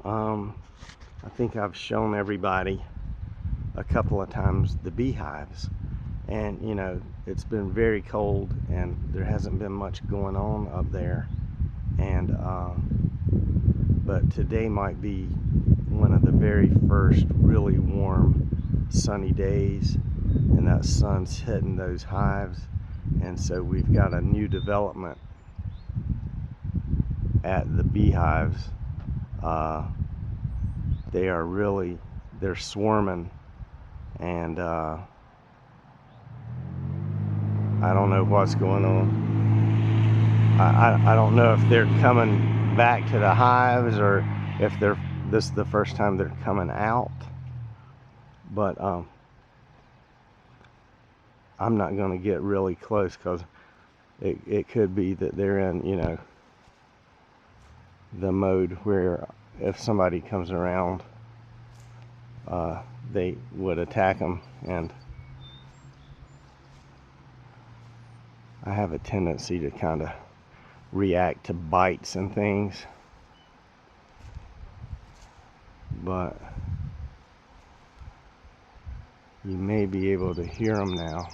I think I've shown everybody a couple of times the beehives, and you know, it's been very cold and there hasn't been much going on up there, and but today might be one of the very first really warm sunny days, and that sun's hitting those hives, and so we've got a new development at the beehives. They're swarming, and I don't know what's going on. I don't know if they're coming back to the hives or if this is the first time they're coming out, but I'm not going to get really close because it could be that they're in, you know, the mode where if somebody comes around, they would attack them, and I have a tendency to kind of react to bites and things, but you may be able to hear them now.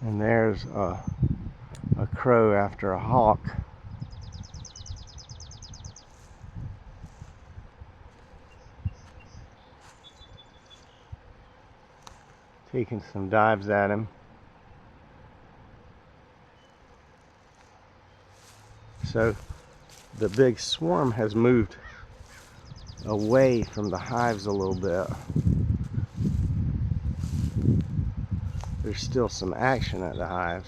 And there's a crow after a hawk. Taking some dives at him. So the big swarm has moved away from the hives a little bit. There's still some action at the hives,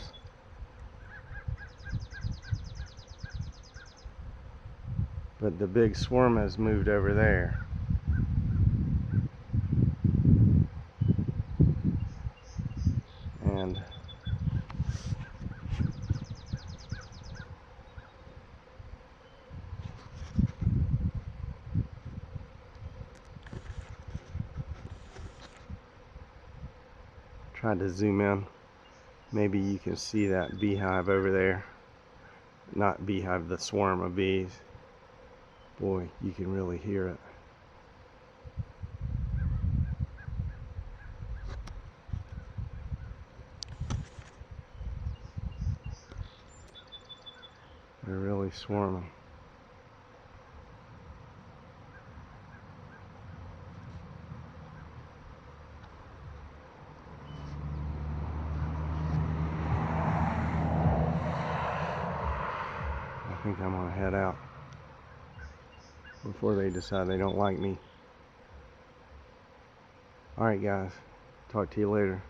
but the big swarm has moved over there. And tried to zoom in. Maybe you can see that beehive over there. Not beehive, the swarm of bees. Boy, you can really hear it. They're really swarming. I think I'm gonna head out before they decide they don't like me. Alright guys, talk to you later.